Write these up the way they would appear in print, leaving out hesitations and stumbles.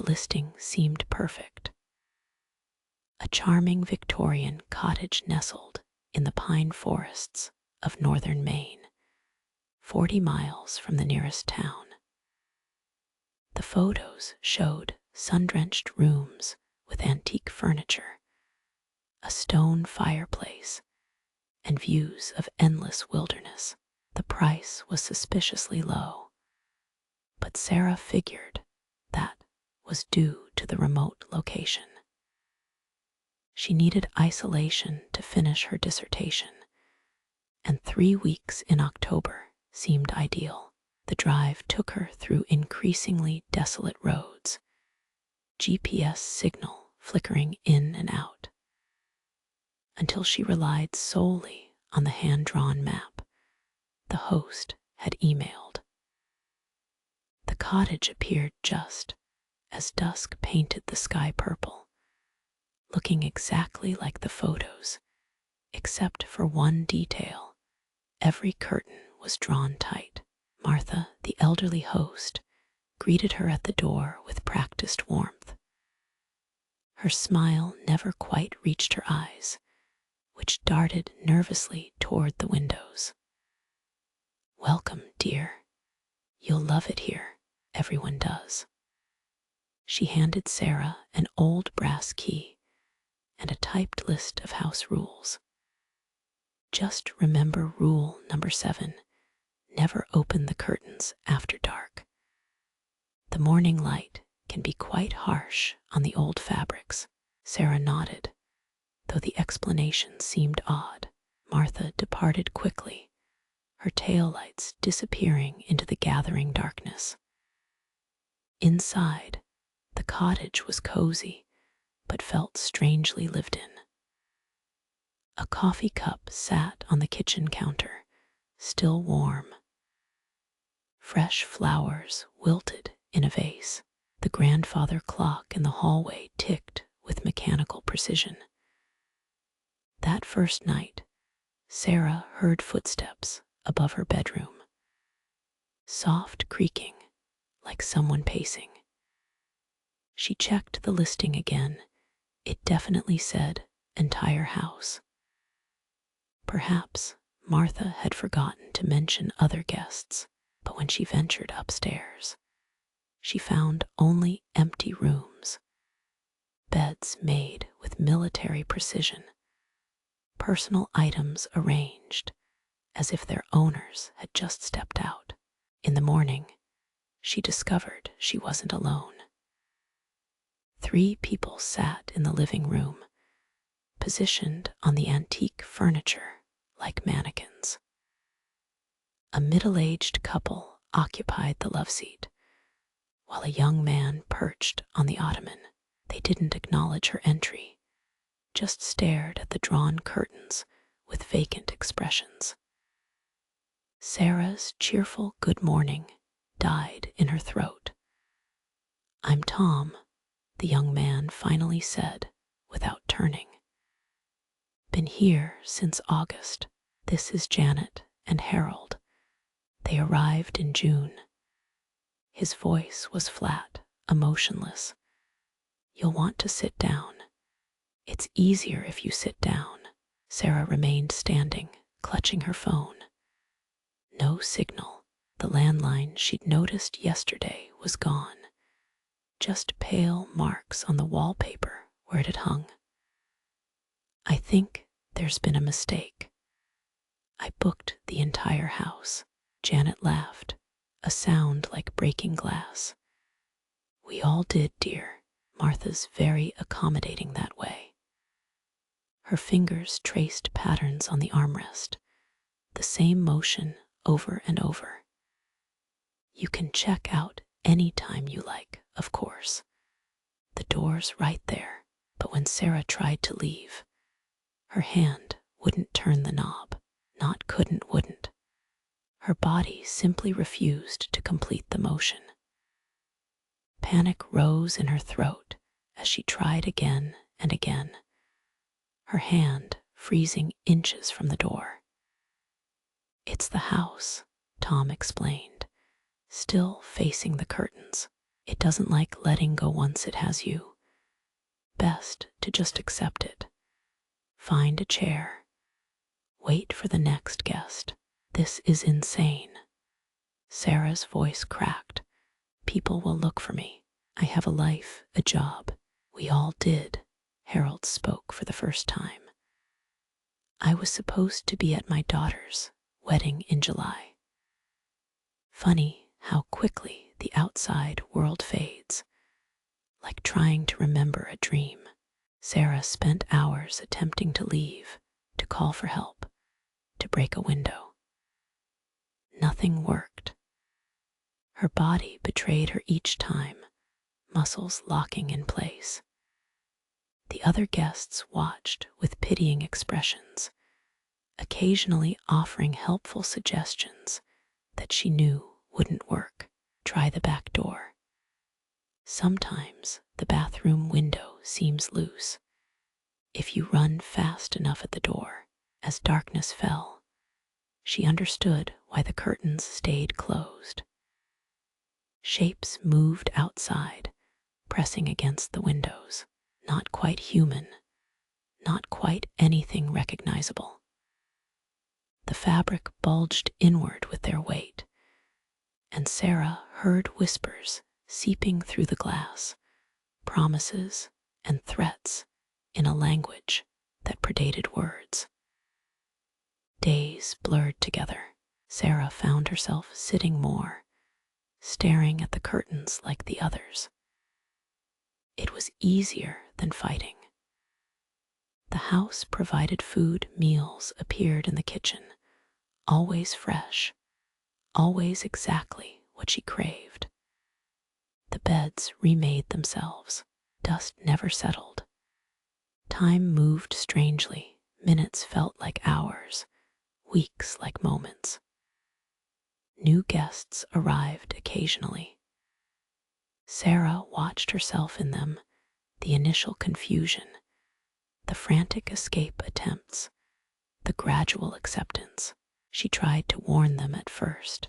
the listing seemed perfect. A charming Victorian cottage nestled in the pine forests of northern Maine, 40 miles from the nearest town. The photos showed sun-drenched rooms with antique furniture, a stone fireplace, and views of endless wilderness. The price was suspiciously low, but Sarah figured that was due to the remote location. She needed isolation to finish her dissertation, and 3 weeks in October seemed ideal. The drive took her through increasingly desolate roads, GPS signal flickering in and out, until she relied solely on the hand-drawn map the host had emailed. The cottage appeared just as dusk painted the sky purple, looking exactly like the photos, except for one detail. Every curtain was drawn tight. Martha, the elderly host, greeted her at the door with practiced warmth. Her smile never quite reached her eyes, which darted nervously toward the windows. "Welcome, dear. You'll love it here. Everyone does." She handed Sarah an old brass key and a typed list of house rules. "Just remember rule number 7, never open the curtains after dark. The morning light can be quite harsh on the old fabrics." Sarah nodded, though the explanation seemed odd. Martha departed quickly, her taillights disappearing into the gathering darkness. Inside, the cottage was cozy, but felt strangely lived in. A coffee cup sat on the kitchen counter, still warm. Fresh flowers wilted in a vase. The grandfather clock in the hallway ticked with mechanical precision. That first night, Sarah heard footsteps above her bedroom, soft creaking like someone pacing. She checked the listing again. It definitely said entire house. Perhaps Martha had forgotten to mention other guests, but when she ventured upstairs, she found only empty rooms, beds made with military precision, personal items arranged as if their owners had just stepped out. In the morning, she discovered she wasn't alone. 3 people sat in the living room, positioned on the antique furniture like mannequins. A middle-aged couple occupied the loveseat, while a young man perched on the ottoman. They didn't acknowledge her entry, just stared at the drawn curtains with vacant expressions. Sarah's cheerful good morning died in her throat. "I'm Tom," the young man finally said without turning. "Been here since August. This is Janet and Harold. They arrived in June." His voice was flat, emotionless. "You'll want to sit down. It's easier if you sit down." Sarah remained standing, clutching her phone. No signal. The landline she'd noticed yesterday was gone, just pale marks on the wallpaper where it had hung. "I think there's been a mistake. I booked the entire house." Janet laughed, a sound like breaking glass. "We all did, dear. Martha's very accommodating that way." Her fingers traced patterns on the armrest, the same motion over and over. "You can check out any time you like, of course. The door's right there." But when Sarah tried to leave, her hand wouldn't turn the knob. Not couldn't, wouldn't. Her body simply refused to complete the motion. Panic rose in her throat as she tried again and again, her hand freezing inches from the door. "It's the house," Tom explained, still facing the curtains. It doesn't like letting go once it has you. Best to just accept it. Find a chair. Wait for the next guest. This is insane. Sarah's voice cracked. People will look for me. I have a life, a job. We all did. Harold spoke for the first time. I was supposed to be at my daughter's wedding in July. Funny how quickly the outside world fades, like trying to remember a dream. Sarah spent hours attempting to leave, to call for help, to break a window. Nothing worked. Her body betrayed her each time, muscles locking in place. The other guests watched with pitying expressions, occasionally offering helpful suggestions that she knew wouldn't work. Try the back door. Sometimes the bathroom window seems loose. If you run fast enough at the door, as darkness fell, she understood why the curtains stayed closed. Shapes moved outside, pressing against the windows. Not quite human, not quite anything recognizable. The fabric bulged inward with their weight, and Sarah heard whispers seeping through the glass, promises and threats in a language that predated words. Days blurred together. Sarah found herself sitting more, staring at the curtains like the others. It was easier than fighting. The house provided food, meals appeared in the kitchen, always fresh, always exactly what she craved. The beds remade themselves. Dust never settled. Time moved strangely. Minutes felt like hours, weeks like moments. New guests arrived occasionally. Sarah watched herself in them, the initial confusion, the frantic escape attempts, the gradual acceptance. She tried to warn them at first,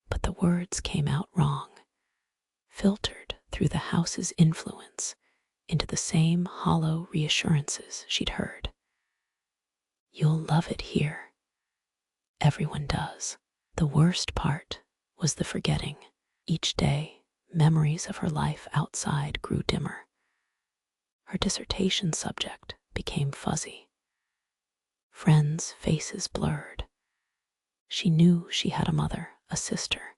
but the words came out wrong, filtered through the house's influence into the same hollow reassurances she'd heard. You'll love it here. Everyone does. The worst part was the forgetting. Each day, memories of her life outside grew dimmer. Her dissertation subject became fuzzy. Friends' faces blurred. She knew she had a mother, a sister,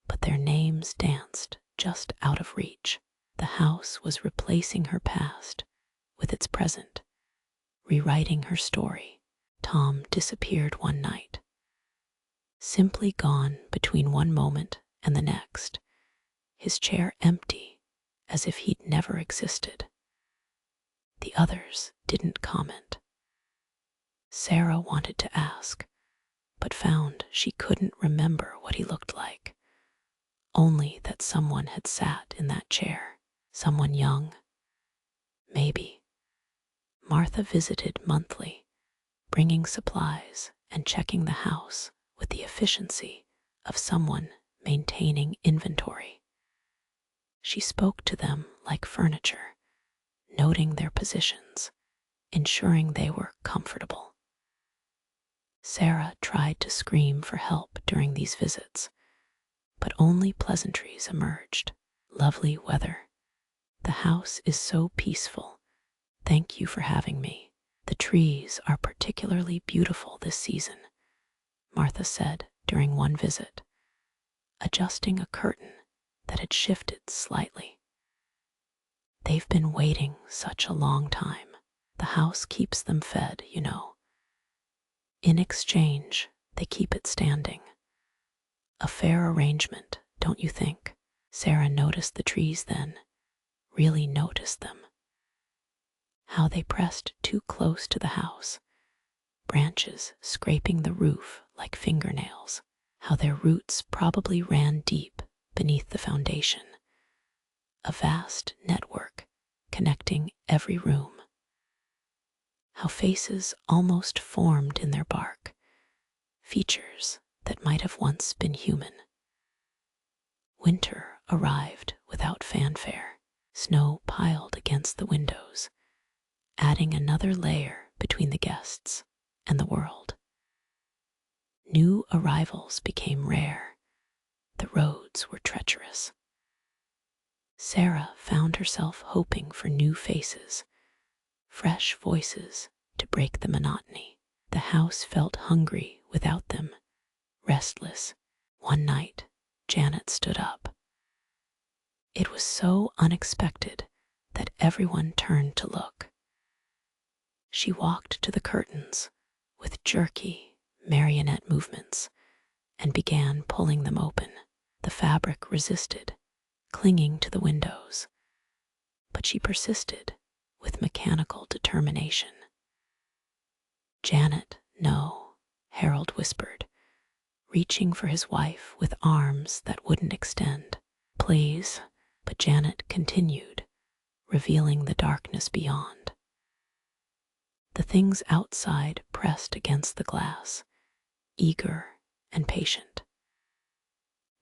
but their names danced just out of reach. The house was replacing her past with its present, rewriting her story. Tom disappeared one night, simply gone between one moment and the next, his chair empty, as if he'd never existed. The others didn't comment. Sarah wanted to ask, but found she couldn't remember what he looked like, only that someone had sat in that chair, someone young. Maybe. Martha visited monthly, bringing supplies and checking the house with the efficiency of someone maintaining inventory. She spoke to them like furniture, noting their positions, ensuring they were comfortable. Sarah tried to scream for help during these visits, but only pleasantries emerged. Lovely weather. The house is so peaceful. Thank you for having me. The trees are particularly beautiful this season, Martha said during one visit, adjusting a curtain that had shifted slightly. They've been waiting such a long time. The house keeps them fed, you know. In exchange, they keep it standing. A fair arrangement, don't you think? Sarah noticed the trees then, really noticed them. How they pressed too close to the house, branches scraping the roof like fingernails. How their roots probably ran deep beneath the foundation. A vast network connecting every room. How faces almost formed in their bark, features that might have once been human. Winter arrived without fanfare. Snow piled against the windows, adding another layer between the guests and the world. New arrivals became rare. The roads were treacherous. Sarah found herself hoping for new faces, fresh voices to break the monotony. The house felt hungry without them, restless. One night, Janet stood up. It was so unexpected that everyone turned to look. She walked to the curtains with jerky marionette movements and began pulling them open. The fabric resisted, clinging to the windows, but she persisted with mechanical determination. "Janet, no," Harold whispered, reaching for his wife with arms that wouldn't extend. "Please," but Janet continued, revealing the darkness beyond. The things outside pressed against the glass, eager and patient.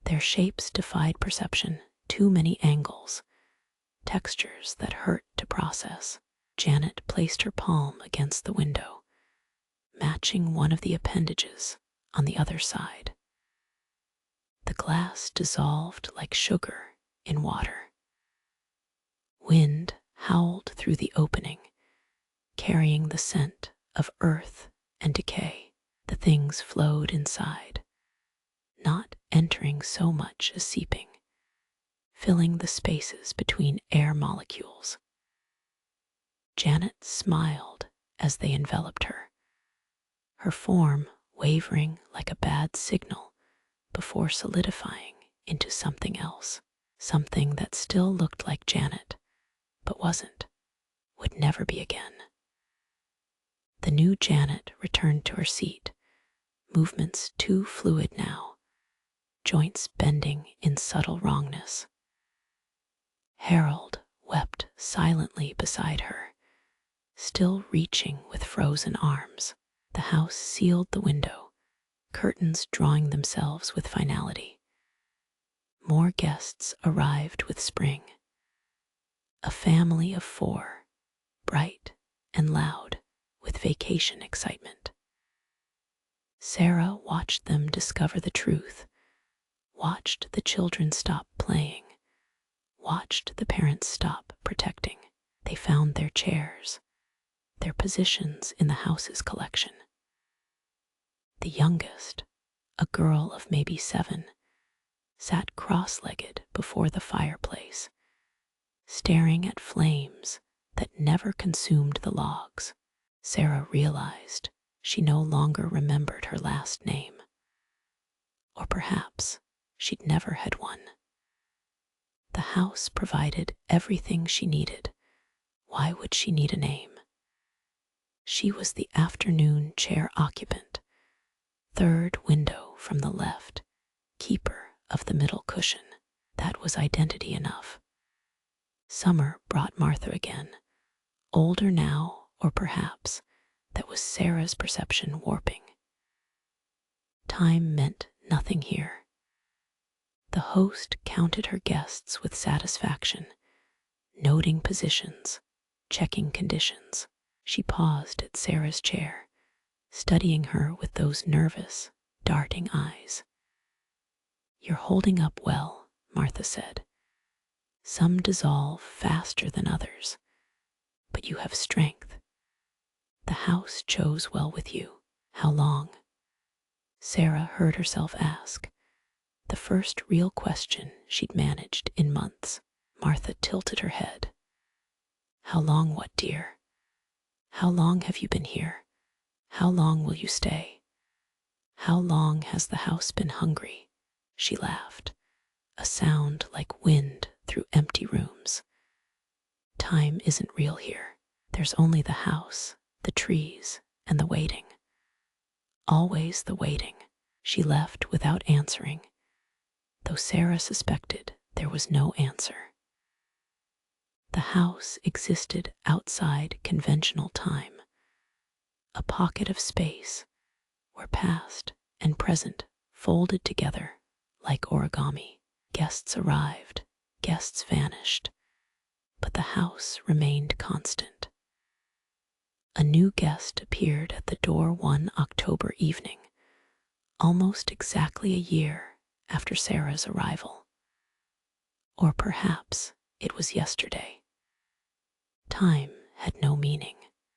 Their shapes defied perception, too many angles, textures that hurt to process. Janet placed her palm against the window, matching one of the appendages on the other side. The glass dissolved like sugar in water. Wind howled through the opening, carrying the scent of earth and decay. The things flowed inside, not entering so much as seeping, filling the spaces between air molecules. Janet smiled as they enveloped her, her form wavering like a bad signal before solidifying into something else, something that still looked like Janet, but wasn't, would never be again. The new Janet returned to her seat, movements too fluid now, joints bending in subtle wrongness. Harold wept silently beside her, still reaching with frozen arms. The house sealed the window, curtains drawing themselves with finality. More guests arrived with spring. A family of 4, bright and loud, with vacation excitement. Sarah watched them discover the truth, watched the children stop playing, watched the parents stop protecting. They found their chairs, their positions in the house's collection. The youngest, a girl of maybe 7, sat cross-legged before the fireplace, staring at flames that never consumed the logs. Sarah realized she no longer remembered her last name. Or perhaps she'd never had one. The house provided everything she needed. Why would she need a name? She was the afternoon chair occupant, third window from the left, keeper of the middle cushion. That was identity enough. Summer brought Martha again, older now, or perhaps that was Sarah's perception warping. Time meant nothing here. The host counted her guests with satisfaction, noting positions, checking conditions. She paused at Sarah's chair, studying her with those nervous, darting eyes. "You're holding up well," Martha said. "Some dissolve faster than others, but you have strength. The house chose well with you. How long?" Sarah heard herself ask, the first real question she'd managed in months. Martha tilted her head. "How long what, dear? How long have you been here? How long will you stay? How long has the house been hungry?" She laughed, a sound like wind through empty rooms. "Time isn't real here. There's only the house, the trees, and the waiting. Always the waiting." She left without answering, though Sarah suspected there was no answer. The house existed outside conventional time, a pocket of space where past and present folded together like origami. Guests arrived, guests vanished, but the house remained constant. A new guest appeared at the door one October evening, almost exactly a year after Sarah's arrival. Or perhaps it was yesterday. Time had no meaning.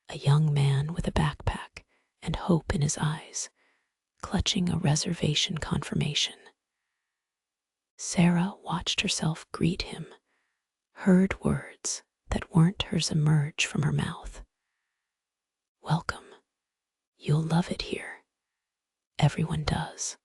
A young man with a backpack and hope in his eyes, clutching a reservation confirmation. Sarah watched herself greet him, heard words that weren't hers emerge from her mouth. Welcome. You'll love it here. Everyone does.